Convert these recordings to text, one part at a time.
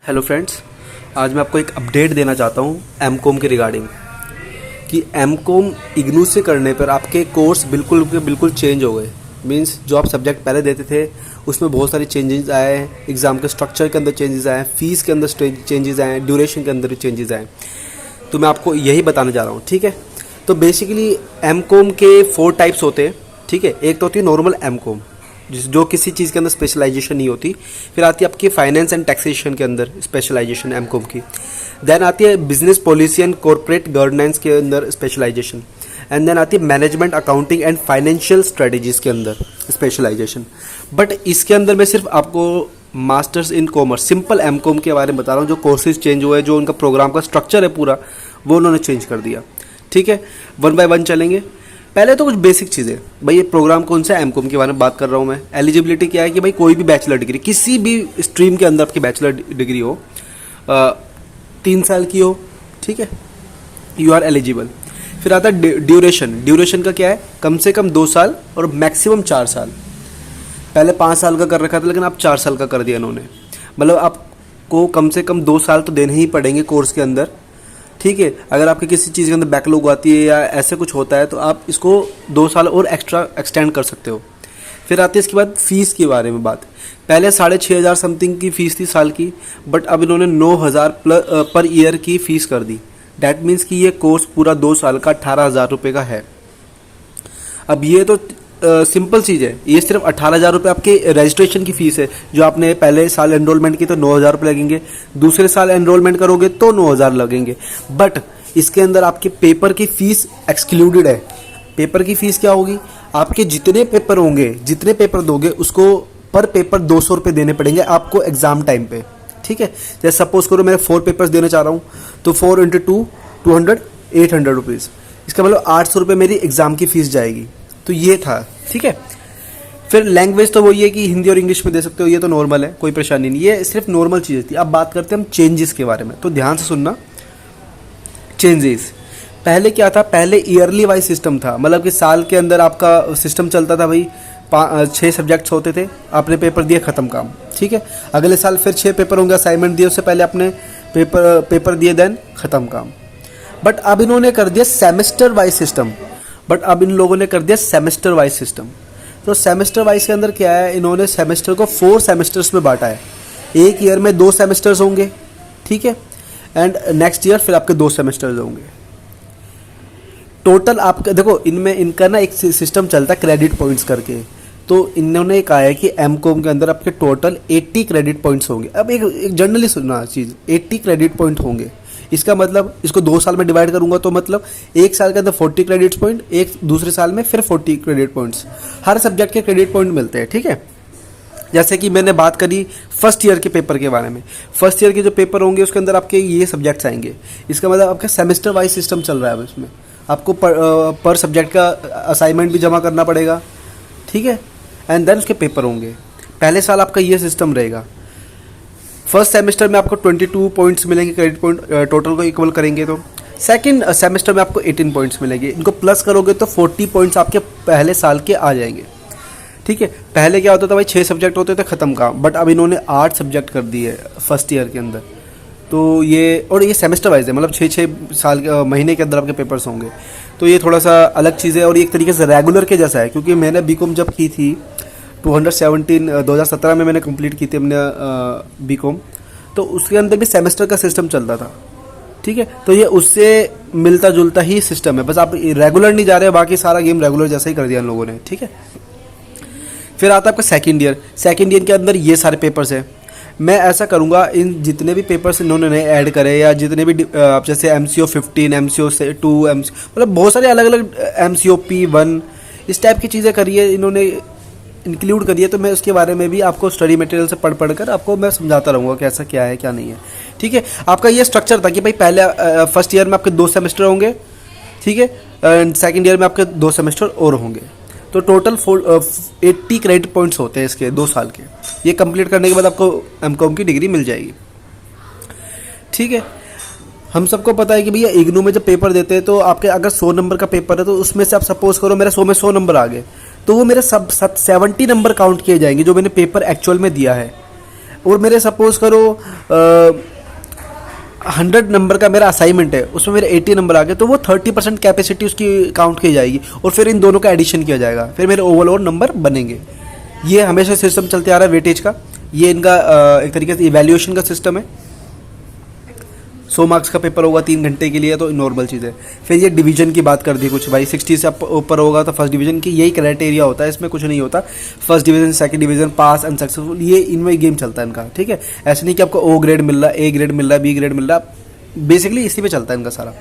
Hello friends, आज मैं आपको एक अपडेट देना चाहता हूँ एमकॉम के रिगार्डिंग कि एमकॉम इग्नू से करने पर आपके कोर्स बिल्कुल के बिल्कुल चेंज हो गए। मींस जो आप सब्जेक्ट पहले देते थे उसमें बहुत सारे चेंजेस आए हैं, एग्ज़ाम के स्ट्रक्चर के अंदर चेंजेस आए हैं, फ़ीस के अंदर चेंजेस आए हैं, ड्यूरेशन के अंदर चेंजेस आए हैं। तो मैं आपको यही बताने जा रहा हूँ, ठीक है। तो बेसिकली एमकॉम के 4 टाइप्स होते हैं, ठीक है। एक तो होती है नॉर्मल एमकॉम जो किसी चीज़ के अंदर स्पेशलाइजेशन नहीं होती। फिर आती है आपकी फाइनेंस एंड टैक्सेशन के अंदर स्पेशलाइजेशन एमकॉम की। देन आती है business policy and corporate governance के अंदर स्पेशलाइजेशन। एंड देन आती है management accounting and financial strategies के अंदर स्पेशलाइजेशन। बट इसके अंदर मैं सिर्फ आपको masters in commerce simple MCom के बारे में बता रहा हूँ। जो कोर्सेज चेंज हुए, जो उनका प्रोग्राम का स्ट्रक्चर है पूरा, वो उन्होंने चेंज कर दिया, ठीक है। 1 बाय 1 चलेंगे। पहले तो कुछ बेसिक चीज़ें, भाई ये प्रोग्राम कौन सा है, एमकॉम के बारे में बात कर रहा हूँ मैं। एलिजिबिलिटी क्या है कि भाई कोई भी बैचलर डिग्री किसी भी स्ट्रीम के अंदर आपकी बैचलर डिग्री हो, 3 साल की हो, ठीक है, यू आर एलिजिबल। फिर आता है ड्यूरेशन का क्या है, कम से कम 2 साल और मैक्सिमम 4 साल। पहले 5 साल का कर रखा था, लेकिन अब 4 साल का कर दिया इन्होंने। मतलब आपको कम से कम 2 साल तो देने ही पड़ेंगे कोर्स के अंदर, ठीक है। अगर आपके किसी चीज़ के अंदर बैकलॉग आती है या ऐसे कुछ होता है तो आप इसको 2 साल और एक्स्ट्रा एक्सटेंड कर सकते हो। फिर आती है इसके बाद फ़ीस के बारे में बात। पहले 6,500 समथिंग की फ़ीस थी साल की, बट अब इन्होंने 9,000 पर ईयर की फ़ीस कर दी। डैट मीन्स कि ये कोर्स पूरा 2 साल का 18,000 रुपये का है। अब ये तो सिंपल चीज़ है, ये सिर्फ 18,000 रुपये आपके रजिस्ट्रेशन की फ़ीस है। जो आपने पहले साल एनरोलमेंट की तो 9,000 रुपये लगेंगे, दूसरे साल एनरोलमेंट करोगे तो 9,000 लगेंगे। बट इसके अंदर आपके पेपर की फ़ीस एक्सक्लूडेड है। पेपर की फ़ीस क्या होगी, आपके जितने पेपर होंगे, जितने पेपर दोगे उसको पर पेपर 200 रुपये देने पड़ेंगे आपको एग्ज़ाम टाइम पे, ठीक है। जैसे सपोज करो मैं 4 पेपर्स देना चाह रहा हूँ, तो 4 × 2 200 800 रुपीज़। इसका मतलब 800 रुपये मेरी एग्ज़ाम की फ़ीस जाएगी। तो ये था, ठीक है। फिर लैंग्वेज तो वही है कि हिंदी और इंग्लिश में दे सकते हो, ये तो नॉर्मल है, कोई परेशानी नहीं, ये सिर्फ नॉर्मल चीज़ थी। अब बात करते हैं हम चेंजेस के बारे में, तो ध्यान से सुनना। चेंजेस पहले क्या था, पहले ईयरली वाइज सिस्टम था। मतलब कि साल के अंदर आपका सिस्टम चलता था, भाई 6 सब्जेक्ट्स होते थे, आपने पेपर दिए, ख़त्म काम, ठीक है। अगले साल फिर 6 पेपर होंगे, असाइनमेंट दिए, उससे पहले आपने पेपर दिए, देन ख़त्म काम। बट अब इन्होंने कर दिया सेमेस्टर वाइज सिस्टम। तो सेमेस्टर वाइज के अंदर क्या है, इन्होंने सेमेस्टर को 4 सेमेस्टर्स में बांटा है। एक ईयर में 2 सेमेस्टर्स होंगे, ठीक है। एंड नेक्स्ट ईयर फिर आपके 2 सेमेस्टर्स होंगे। टोटल आपका देखो, इनमें इनका ना एक सिस्टम चलता है क्रेडिट पॉइंट्स करके। तो इन्होंने कहा है कि एमकॉम के अंदर आपके टोटल 80 क्रेडिट पॉइंट्स होंगे। अब एक जनरली सुनना चीज़, 80 क्रेडिट पॉइंट होंगे। इसका मतलब इसको 2 साल में डिवाइड करूंगा तो मतलब एक साल के अंदर 40 क्रेडिट पॉइंट, एक दूसरे साल में फिर 40 क्रेडिट पॉइंट्स। हर सब्जेक्ट के क्रेडिट पॉइंट मिलते हैं, ठीक है। जैसे कि मैंने बात करी फर्स्ट ईयर के पेपर के बारे में। फर्स्ट ईयर के जो पेपर होंगे उसके अंदर आपके ये सब्जेक्ट्स आएंगे। इसका मतलब आपका सेमेस्टर वाइज सिस्टम चल रहा है। अब इसमें आपको पर सब्जेक्ट का असाइनमेंट भी जमा करना पड़ेगा, ठीक है। एंड देन उसके पेपर होंगे। पहले साल आपका ये सिस्टम रहेगा। फर्स्ट सेमेस्टर में आपको 22 पॉइंट्स मिलेंगे, क्रेडिट पॉइंट टोटल को इक्वल करेंगे तो। सेकंड सेमेस्टर में आपको 18 पॉइंट्स मिलेंगे। इनको प्लस करोगे तो 40 पॉइंट्स आपके पहले साल के आ जाएंगे, ठीक है। पहले क्या होता था भाई, 6 सब्जेक्ट होते थे, ख़त्म काम। बट अब इन्होंने 8 सब्जेक्ट कर दिए फर्स्ट ईयर के अंदर। तो ये, और ये सेमेस्टर वाइज है, मतलब 6 साल महीने के अंदर आपके पेपर्स होंगे। तो ये थोड़ा सा अलग चीज़ है और ये एक तरीके से रेगुलर के जैसा है। क्योंकि मैंने बीकॉम जब की थी 2017 में मैंने कंप्लीट की थी अपने बीकॉम, तो उसके अंदर भी सेमेस्टर का सिस्टम चलता था, ठीक है। तो ये उससे मिलता जुलता ही सिस्टम है, बस आप रेगुलर नहीं जा रहे, बाकी सारा गेम रेगुलर जैसा ही कर दिया इन लोगों ने, ठीक है। फिर आता है आपका सेकंड ईयर के अंदर ये सारे पेपर्स हैं। मैं ऐसा करूँगा, इन जितने भी पेपर्स इन्होंने नए ऐड करे या जितने भी आप जैसे MCO 15, MCO 2, मतलब बहुत सारे अलग अलग MCO P1 इस टाइप की चीज़ें करिए, इन्होंने इंक्लूड करिए। तो मैं उसके बारे में भी आपको स्टडी मटेरियल से पढ़ कर आपको मैं समझाता रहूँगा कि ऐसा क्या है क्या नहीं है, ठीक है। आपका ये स्ट्रक्चर था कि भाई पहले फर्स्ट ईयर में आपके 2 सेमेस्टर होंगे, ठीक है। एंड सेकंड ईयर में आपके 2 सेमेस्टर और होंगे। तो टोटल 80 क्रेडिट पॉइंट्स होते हैं इसके 2 साल के। ये कंप्लीट करने के बाद आपको एमकॉम की डिग्री मिल जाएगी, ठीक है। हम सबको पता है कि भैया इग्नू में जब पेपर देते हैं तो आपके अगर 100 नंबर का पेपर है तो उसमें से आप सपोज करो मेरे 100 में 100 नंबर आ गए, तो वो मेरे 70 नंबर काउंट किए जाएंगे जो मैंने पेपर एक्चुअल में दिया है। और मेरे सपोज करो 100 नंबर का मेरा असाइनमेंट है, उसमें मेरे 80 नंबर आ गए, तो वो 30% कैपेसिटी उसकी काउंट की जाएगी और फिर इन दोनों का एडिशन किया जाएगा, फिर मेरे ओवरऑल नंबर बनेंगे। ये हमेशा सिस्टम चलते आ रहा है वेटेज का। ये इनका एक तरीके से इवैल्यूएशन का सिस्टम है। 100 मार्क्स का पेपर होगा 3 घंटे के लिए, तो नॉर्मल चीज़ है। फिर ये डिवीजन की बात कर दी कुछ, भाई 60 से ऊपर होगा तो फर्स्ट डिवीजन की, यही क्राइटेरिया होता है, इसमें कुछ नहीं होता। फर्स्ट डिवीजन, सेकंड डिवीजन, पास, अनसक्सेसफुल, ये इनमें गेम चलता है इनका, ठीक है। ऐसे नहीं कि आपको ओ ग्रेड मिल रहा है, ए ग्रेड मिल रहा है, बी ग्रेड मिल रहा है, बेसिकली इसी पे चलता है इनका सारा,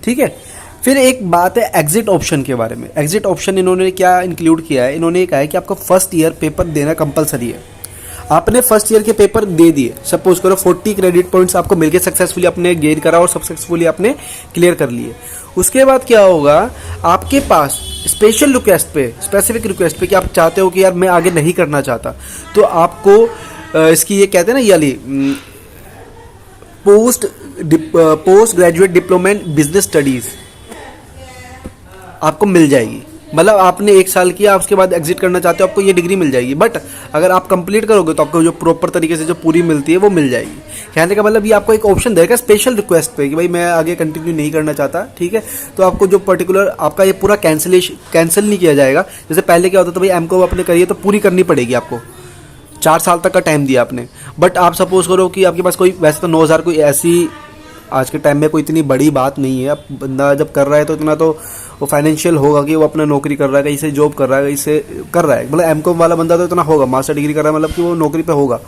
ठीक है। फिर एक बात है एग्जिट ऑप्शन के बारे में। एग्जिट ऑप्शन इन्होंने क्या इंक्लूड किया है, इन्होंने कहा है कि आपका फर्स्ट ईयर पेपर देना कंपलसरी है। आपने फर्स्ट ईयर के पेपर दे दिए, सपोज करो 40 क्रेडिट पॉइंट्स आपको मिलके सक्सेसफुली आपने गेन करा और सक्सेसफुली आपने क्लियर कर लिए। उसके बाद क्या होगा, आपके पास स्पेशल रिक्वेस्ट पे, स्पेसिफिक रिक्वेस्ट पे कि आप चाहते हो कि यार मैं आगे नहीं करना चाहता, तो आपको इसकी ये कहते हैं ना, ये post graduate diploma in business studies आपको मिल जाएगी। मतलब आपने 1 साल किया, उसके बाद एग्जिट करना चाहते हो, आपको ये डिग्री मिल जाएगी। बट अगर आप कंप्लीट करोगे तो आपको जो प्रॉपर तरीके से जो पूरी मिलती है वो मिल जाएगी। कहने का मतलब ये आपको एक ऑप्शन देगा स्पेशल रिक्वेस्ट पे कि भाई मैं आगे कंटिन्यू नहीं करना चाहता, ठीक है, तो आपको जो पर्टिकुलर आपका ये पूरा कैंसिल नहीं किया जाएगा। जैसे पहले क्या होता था, भाई एमकॉम आपने करी है तो पूरी करनी पड़ेगी आपको, 4 साल तक का टाइम दिया आपने। बट आप सपोज करो कि आपके पास कोई, वैसे तो 9000 कोई ऐसी आज के टाइम में कोई इतनी बड़ी बात नहीं है। अब बंदा जब कर रहा है तो इतना तो वो फाइनेंशियल होगा कि वो अपना नौकरी कर रहा है, कहीं से जॉब कर रहा है, कहीं से कर रहा है। मतलब एमकॉम वाला बंदा तो इतना होगा, मास्टर डिग्री कर रहा है, मतलब कि वो नौकरी पे होगा,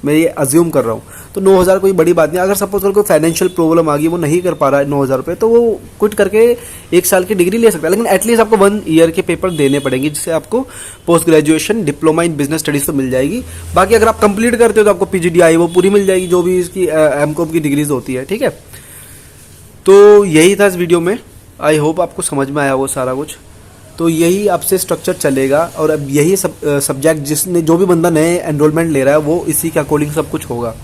मैं ये अज्यूम कर रहा हूँ। तो 9000 कोई बड़ी बात नहीं। अगर सपोज करो कोई फाइनेंशियल प्रॉब्लम आ गई, वो नहीं कर पा रहा है 9000 रुपये, तो वो क्विट करके 1 साल की डिग्री ले सकता है। लेकिन एटलीस्ट आपको 1 ईयर के पेपर देने पड़ेंगे, जिससे आपको post graduation diploma in business studies तो मिल जाएगी। बाकी अगर आप कंप्लीट करते हो तो आपको PGDI वो पूरी मिल जाएगी, जो भी इसकी एमकॉम की डिग्रीज होती है, ठीक है। तो यही था इस वीडियो में। आई होप आपको समझ में आया वो सारा कुछ। तो यही आपसे स्ट्रक्चर चलेगा और अब यही सब्जेक्ट जिसने, जो भी बंदा नए एनरोलमेंट ले रहा है, वो इसी के अकॉर्डिंग सब कुछ होगा।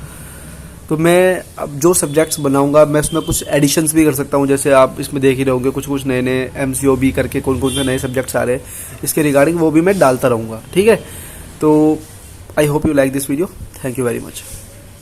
तो मैं अब जो सब्जेक्ट्स बनाऊंगा, मैं उसमें कुछ एडिशंस भी कर सकता हूं। जैसे आप इसमें देख ही रहोगे, कुछ नए नए MCOB करके कौन कौन से नए सब्जेक्ट्स आ रहे हैं, इसके रिगार्डिंग वो भी मैं डालता रहूँगा, ठीक है। तो I hope you like this video. Thank you very much.